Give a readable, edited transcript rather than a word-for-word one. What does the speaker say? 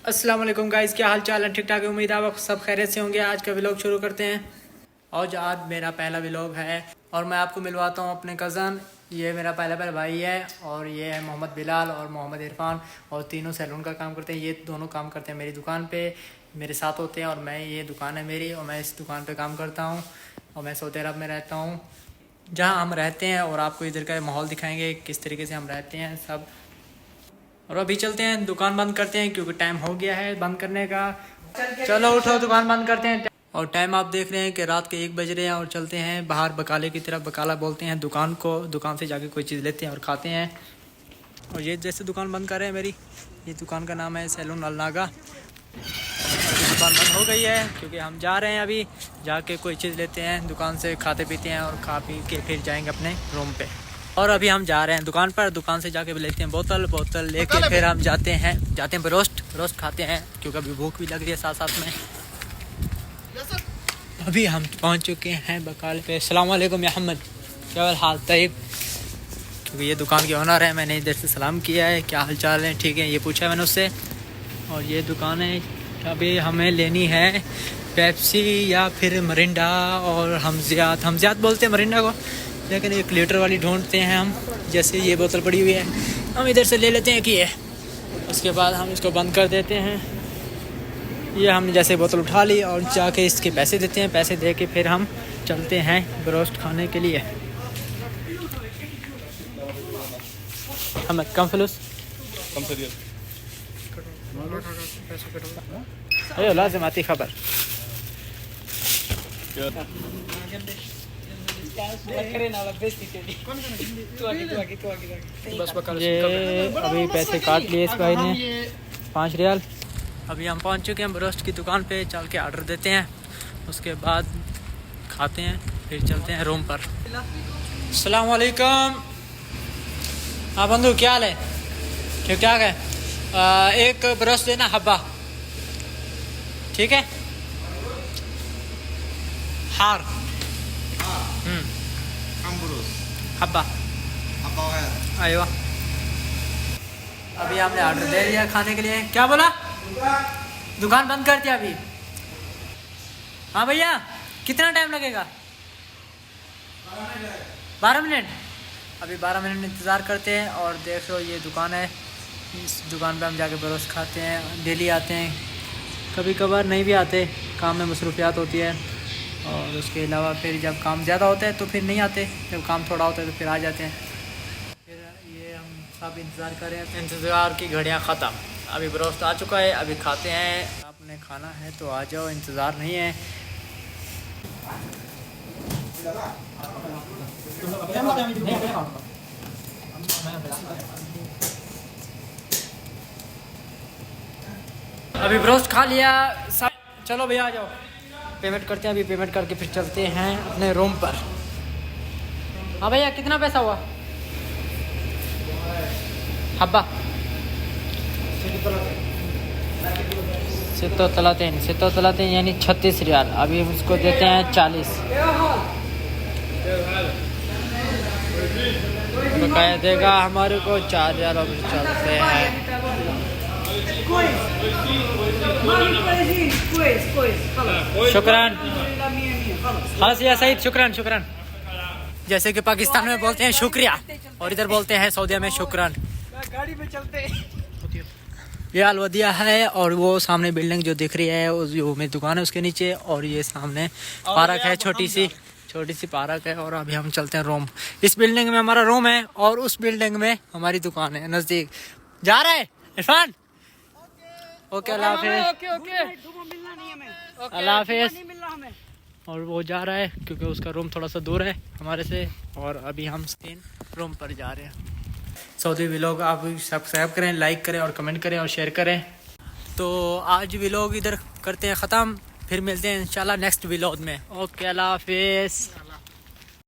अस्सलाम वालेकुम गाइस, क्या हाल चाल है? ठीक ठाक है, उम्मीद है आप सब खैरियत से होंगे। आज का व्लॉग शुरू करते हैं। और आज मेरा पहला व्लॉग है और मैं आपको मिलवाता हूँ अपने कज़न। ये मेरा पहला भाई है और ये है मोहम्मद बिलाल और मोहम्मद इरफान, और तीनों सैलून का काम करते हैं। ये दोनों काम करते हैं मेरी दुकान पे, मेरे साथ होते हैं। और मैं, ये दुकान है मेरी और मैं इस दुकान पे काम करता हूँ और मैं सऊदी अरब में रहता हूँ, जहाँ हम रहते हैं। और आपको इधर का माहौल दिखाएंगे किस तरीके से हम रहते हैं सब। और अभी चलते हैं, दुकान बंद करते हैं क्योंकि टाइम हो गया है बंद करने का। चलो उठो, दुकान बंद करते हैं। और टाइम आप देख रहे हैं कि रात के 1 बज रहे हैं और चलते हैं बाहर बकाले की तरफ। बकाला बोलते हैं दुकान को। दुकान से जाके कोई चीज़ लेते हैं और खाते हैं। और ये जैसे दुकान बंद कर रहे हैं मेरी, ये दुकान का नाम है सैलून अल नागा। दुकान बंद हो गई है क्योंकि हम जा रहे हैं अभी, जाके कोई चीज़ लेते हैं दुकान से, खाते पीते हैं और खा पी के फिर जाएंगे अपने रूम पे। और अभी हम जा रहे हैं दुकान पर, दुकान से जाके भी लेते हैं बोतल लेके फिर हम जाते हैं रोस्ट खाते हैं क्योंकि अभी भूख भी लग रही है साथ साथ में। अभी हम पहुंच चुके हैं बकाले पे। अस्सलाम वालेकुम मोहम्मद, क्या हाल? तैयब, क्योंकि ये दुकान के ओनर है, मैंने इधर से सलाम किया है, क्या हाल चाल है, ठीक है, ये पूछा है मैंने उससे। और ये दुकान है, अभी हमें लेनी है पेप्सी या फिर मरिंडा और हमजियात बोलते हैं मरिंडा को, लेकिन 1 लीटर वाली ढूंढते हैं हम। जैसे ये बोतल पड़ी हुई है, हम इधर से ले लेते हैं कि ये, उसके बाद हम इसको बंद कर देते हैं। ये हमने जैसे बोतल उठा ली और जाके इसके पैसे देते हैं, पैसे दे के फिर हम चलते हैं ब्रोस्ट खाने के लिए। हम कम फलूस कम सरियल लाजिम आती खबर। ये अभी पैसे काट लिए इस भाई ने, 5 रियाल। अभी हम पहुंच चुके हैं ब्रोस्ट की दुकान पे, चल के ऑर्डर देते हैं, उसके बाद खाते हैं, फिर चलते हैं रूम पर। अस्सलाम वालेकुम। हाँ बंधु, क्या हाल है? ठीक ठाक है। 1 ब्रोस्ट देना हब्बा, ठीक है? हार हब्बा आयो। अभी हमने ऑर्डर दे दिया खाने के लिए। क्या बोला? दुकान बंद कर दिया अभी। हाँ भैया, कितना टाइम लगेगा? 12 मिनट। अभी 12 मिनट इंतज़ार करते हैं। और देख लो ये दुकान है, इस दुकान पे हम जाके ब्रोस्ट खाते हैं। डेली आते हैं, कभी कभार नहीं भी आते, काम में मसरूफियात होती है। और उसके अलावा फिर जब काम ज़्यादा होता है तो फिर नहीं आते, जब काम थोड़ा होता है तो फिर आ जाते हैं। फिर ये हम सब इंतज़ार कर रहे हैं, इंतज़ार की घड़ियाँ ख़त्म। अभी ब्रोस्ट आ चुका है, अभी खाते हैं। आपने खाना है तो आ जाओ, इंतज़ार नहीं है। अभी ब्रोस्ट खा लिया सब, चलो भैया आ जाओ, पेमेंट करते हैं। अभी पेमेंट करके फिर चलते हैं अपने रूम पर। हाँ भैया, कितना पैसा हुआ? हब्बा सितो तलाते यानी 36 रियाल। अभी हम उसको देते हैं 40। बकाया देगा हमारे को 4 रियाल। और चलते हैं। शुक्रान खास या सईद, शुक्रान। जैसे कि पाकिस्तान में बोलते हैं शुक्रिया और इधर बोलते हैं सऊदीया में शुक्रान। गाड़ी में चलते ये अलवदिया है। और वो सामने बिल्डिंग जो दिख रही है, वो मेरी दुकान है उसके नीचे। और ये सामने पार्क है, छोटी सी पार्क है। और अभी हम चलते हैं रूम। इस बिल्डिंग में हमारा रूम है और उस बिल्डिंग में हमारी दुकान है, नज़दीक। जा रहे हैं इरफान? ओके, अल्लाह हाफिज़। और वो जा रहा है क्योंकि उसका रूम थोड़ा सा दूर है हमारे से। और अभी हम रूम पर जा रहे हैं। सऊदी व्लॉग आप सब्सक्राइब करें, लाइक करें और कमेंट करें और शेयर करें। तो आज व्लॉग इधर करते हैं ख़त्म, फिर मिलते हैं इंशाल्लाह नेक्स्ट व्लॉग में। ओके, अल्लाह हाफिज़।